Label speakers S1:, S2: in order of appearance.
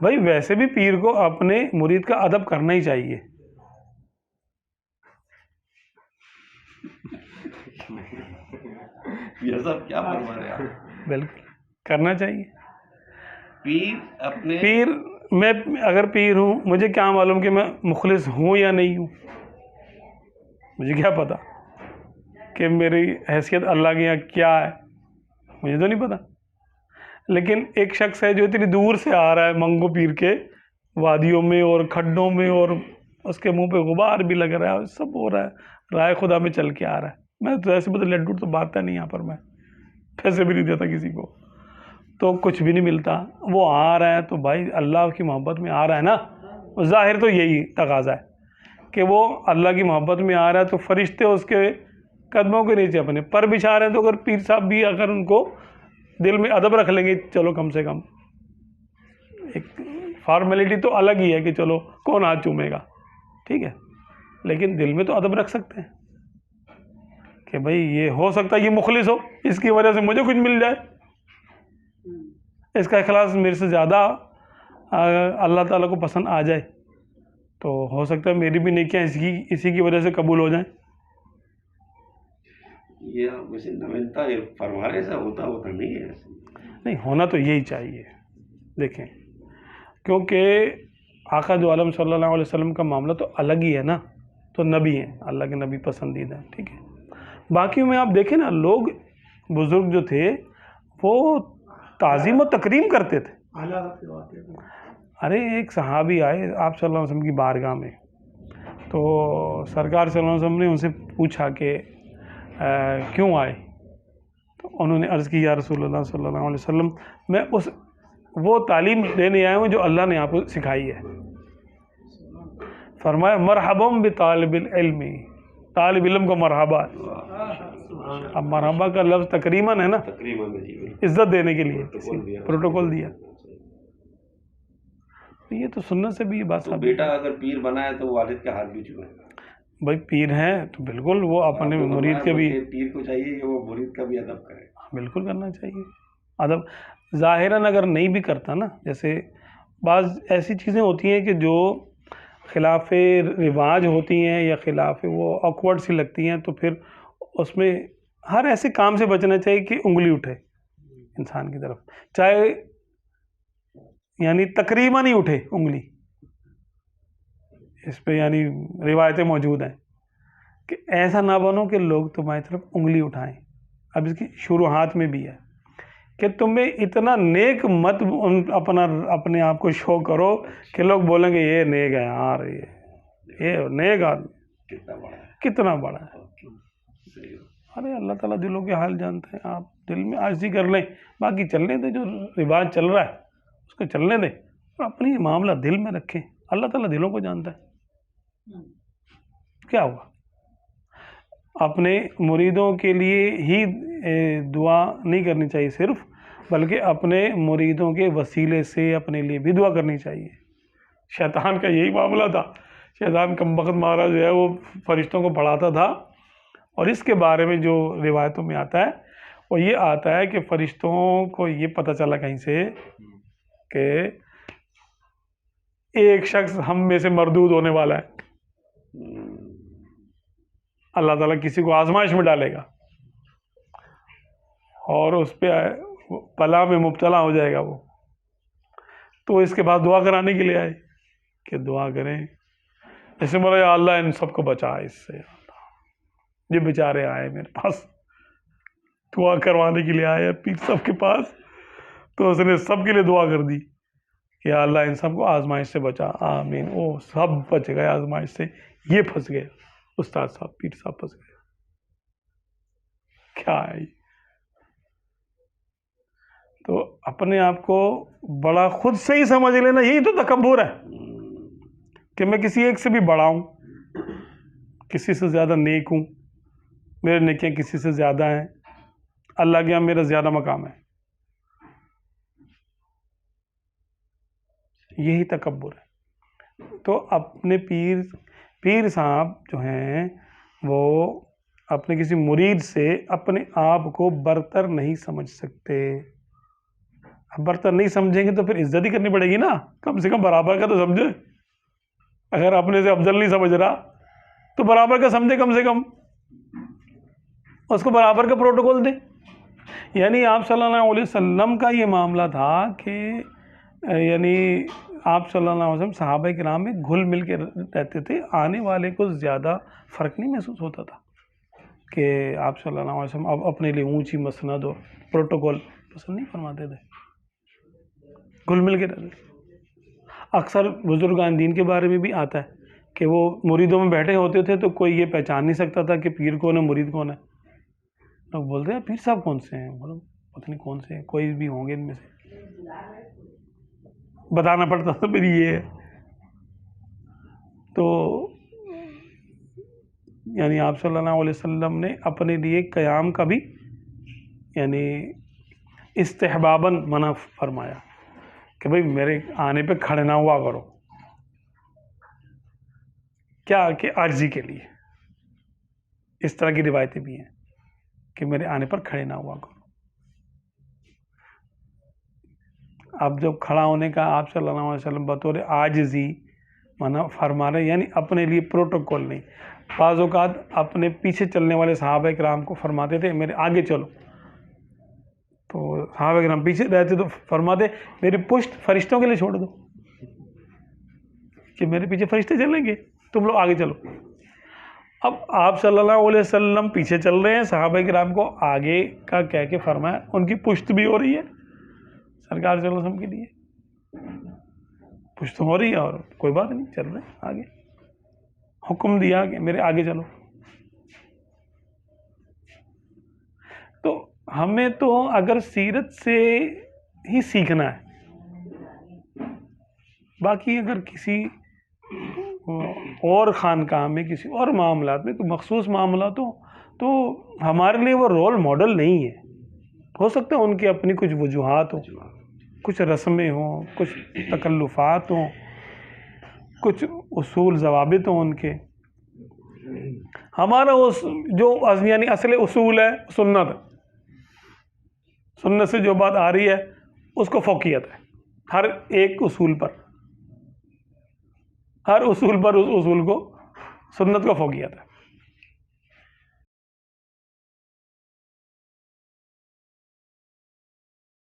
S1: بھائی ویسے بھی پیر کو اپنے مرید کا ادب کرنا ہی چاہیے.
S2: یہ سب کیا فرما رہے آپ؟
S1: بالکل کرنا چاہیے.
S2: پیر اپنے
S1: میں اگر پیر ہوں مجھے کیا معلوم کہ میں مخلص ہوں یا نہیں ہوں؟ مجھے کیا پتا کہ میری حیثیت اللہ کے یہاں کیا ہے؟ مجھے تو نہیں پتا. لیکن ایک شخص ہے جو اتنی دور سے آ رہا ہے منگو پیر کے وادیوں میں اور کھڈوں میں، اور اس کے منہ پہ غبار بھی لگ رہا ہے، سب ہو رہا ہے، رائے خدا میں چل کے آ رہا ہے. میں تو ایسے بتا لڈو تو بانٹتا نہیں، یہاں پر میں پیسے بھی نہیں دیتا کسی کو، تو کچھ بھی نہیں ملتا. وہ آ رہا ہے تو بھائی اللہ کی محبت میں آ رہا ہے نا. ظاہر تو یہی تقاضا ہے کہ وہ اللہ کی محبت میں آ رہا ہے، تو فرشتے اس کے قدموں کے نیچے اپنے پر بچھا رہے ہیں. تو اگر پیر صاحب بھی اگر ان کو دل میں ادب رکھ لیں گے، چلو کم سے کم ایک فارمیلٹی تو الگ ہی ہے کہ چلو کون ہاتھ چومے گا، ٹھیک ہے، لیکن دل میں تو ادب رکھ سکتے ہیں کہ بھائی یہ ہو سکتا ہے یہ مخلص ہو، اس کی وجہ سے مجھے کچھ مل جائے، اس کا اخلاص میرے سے زیادہ اللہ تعالیٰ کو پسند آ جائے، تو ہو سکتا ہے میری بھی نیکیاں اسی کی وجہ سے قبول ہو جائیں.
S2: یہ ویسے نوینتا فرما رہے، ایسا ہوتا نہیں ہے.
S1: نہیں، ہونا تو یہی چاہیے. دیکھیں کیونکہ آقا دو عالم صلی اللہ علیہ وسلم کا معاملہ تو الگ ہی ہے نا، تو نبی ہیں، اللہ کے نبی پسندیدہ ہیں، ٹھیک ہے. باقیوں میں آپ دیکھیں نا، لوگ بزرگ جو تھے وہ تعظیم و تکریم کرتے تھے. ارے ایک صحابی آئے آپ صلی اللہ علیہ وسلم کی بارگاہ میں، تو سرکار صلی اللہ علیہ وسلم نے ان سے پوچھا کہ کیوں آئے؟ تو انہوں نے عرض کی یا رسول اللہ صلی اللہ علیہ وسلم، میں وہ تعلیم دینے آیا ہوں جو اللہ نے آپ کو سکھائی ہے. فرمایا مرحبا بطالب العلم، طالب علم کو مرحبا. اب مرحبا کا لفظ تقریباً ہے نا، عزت دینے کے لیے پروٹوکول دیا. یہ تو سننے سے بھی یہ بات
S2: ثابت. بیٹا اگر پیر بنا ہے تو والد کا ہاتھ بھی چومے.
S1: بھائی پیر ہیں تو بالکل وہ اپنے مرید کے بھی،
S2: پیر کو چاہیے کہ وہ مرید کا بھی ادب کرے.
S1: بالکل کرنا چاہیے ادب. ظاہراً اگر نہیں بھی کرتا نا، جیسے بعض ایسی چیزیں ہوتی ہیں کہ جو خلاف رواج ہوتی ہیں یا خلاف وہ آکورڈ سی لگتی ہیں، تو پھر اس میں ہر ایسے کام سے بچنا چاہیے کہ انگلی اٹھے انسان کی طرف، چاہے یعنی تقریباً ہی اٹھے انگلی. اس پہ یعنی روایتیں موجود ہیں کہ ایسا نہ بنو کہ لوگ تمہاری طرف انگلی اٹھائیں. اب اس کی شروحات میں بھی ہے کہ تمہیں اتنا نیک مت اپنے آپ کو شو کرو کہ لوگ بولیں گے یہ نیک ہے یار، یہ نیک آدمی کتنا بڑا ہے. ارے اللہ تعالیٰ دلوں کے حال جانتے ہیں. آپ دل میں عاجزی کر لیں، باقی چلنے دیں، جو رواج چل رہا ہے اس کو چلنے دیں، اور اپنی معاملہ دل میں رکھیں. اللہ تعالیٰ دلوں کو جانتا ہے. کیا ہوا؟ اپنے مریدوں کے لیے ہی دعا نہیں کرنی چاہیے صرف، بلکہ اپنے مریدوں کے وسیلے سے اپنے لیے بھی دعا کرنی چاہیے. شیطان کا یہی معاملہ تھا. شیطان کمبخت مہاراج جو ہے وہ فرشتوں کو پڑھاتا تھا، اور اس کے بارے میں جو روایتوں میں آتا ہے وہ یہ آتا ہے کہ فرشتوں کو یہ پتہ چلا کہیں سے کہ ایک شخص ہم میں سے مردود ہونے والا ہے. اللہ تعالیٰ کسی کو آزمائش میں ڈالے گا اور اس پہ بلا میں مبتلا ہو جائے گا وہ. تو اس کے بعد دعا کرانے کے لیے آئے کہ دعا کریں، ایسے بولا یا اللہ ان سب کو بچا اس سے. یہ بیچارے آئے میرے پاس دعا کروانے کے لیے آئے پیر صاحب کے پاس، تو اس نے سب کے لیے دعا کر دی کہ یا اللہ ان سب کو آزمائش سے بچا، آمین. وہ سب بچ گئے آزمائش سے، یہ پھنس گئے، استاد صاحب پیر صاحب پھنس گئے. کیا ہے؟ تو اپنے آپ کو بڑا خود سے ہی سمجھ لینا، یہی تو تکبر ہے کہ میں کسی ایک سے بھی بڑا ہوں، کسی سے زیادہ نیک ہوں، میرے نیکیاں کسی سے زیادہ ہیں، اللہ کے یہاں میرا زیادہ مقام ہے. یہی تکبر ہے. تو اپنے پیر صاحب جو ہیں وہ اپنے کسی مرید سے اپنے آپ کو برتر نہیں سمجھ سکتے، برتن نہیں سمجھیں گے تو پھر عزت ہی کرنی پڑے گی نا، کم سے کم برابر کا تو سمجھے. اگر اپنے سے افضل نہیں سمجھ رہا تو برابر کا سمجھے، کم سے کم اس کو برابر کا پروٹوکول دے. یعنی آپ صلی اللہ علیہ وسلم کا یہ معاملہ تھا کہ یعنی آپ صلی اللہ علیہ وسلم صحابہ کرام میں گھل مل کے رہتے تھے. آنے والے کو زیادہ فرق نہیں محسوس ہوتا تھا کہ آپ صلی اللہ علیہ وسلم اب اپنے لیے اونچی مسند اور پروٹوکول پسند نہیں فرماتے تھے، گھل مل کے رہتے تھے. اکثر بزرگان دین کے بارے میں بھی آتا ہے کہ وہ مریدوں میں بیٹھے ہوتے تھے تو کوئی یہ پہچان نہیں سکتا تھا کہ پیر کون ہے مرید کون ہے. لوگ بولتے ہیں پیر صاحب کون سے ہیں، بولو پتہ نہیں کون سے ہیں، کوئی بھی ہوں گے ان میں سے، بتانا پڑتا تھا پھر یہ ہے. تو یعنی آپ صلی اللہ علیہ وسلم نے اپنے لیے قیام کا بھی یعنی استحباباً منع فرمایا کہ بھئی میرے آنے پہ کھڑے نہ ہوا کرو. کیا کہ عاجزی کے لیے. اس طرح کی روایتیں بھی ہیں کہ میرے آنے پر کھڑے نہ ہوا کرو. اب جب کھڑا ہونے کا آپ صلی اللہ علیہ وسلم بطور عاجزی منع فرما رہے، یعنی اپنے لیے پروٹوکول نہیں. بعض اوقات اپنے پیچھے چلنے والے صحابہ کرام کو فرماتے تھے میرے آگے چلو، تو صحابہ کرام پیچھے رہتے تو فرماتے میری پشت فرشتوں کے لیے چھوڑ دو کہ میرے پیچھے فرشتے چلیں گے، تم لوگ آگے چلو. اب آپ صلی اللہ علیہ وسلم پیچھے چل رہے ہیں، صحابہ کرام کو آگے کا کہہ کے فرمایا، ان کی پشت بھی ہو رہی ہے سرکار صلی اللہ علیہ وسلم کے لیے، پشت ہو رہی ہے اور کوئی بات نہیں، چل رہے ہیں آگے. حکم دیا کہ میرے آگے چلو. تو ہمیں تو اگر سیرت سے ہی سیکھنا ہے، باقی اگر کسی اور خانقاہ میں کسی اور معاملات میں کوئی مخصوص معاملات ہوں تو ہمارے لیے وہ رول ماڈل نہیں ہے. ہو سکتا ہے ان کی اپنی کچھ وجوہات ہوں، کچھ رسمیں ہوں، کچھ تکلفات ہوں، کچھ اصول ضوابط ہوں ان کے. ہمارا جو یعنی اصل اصول ہے سنت، سنت سے جو بات آ رہی ہے اس کو فوقیت ہے ہر ایک اصول پر، ہر اصول پر اس اصول کو سنت کو فوقیت ہے.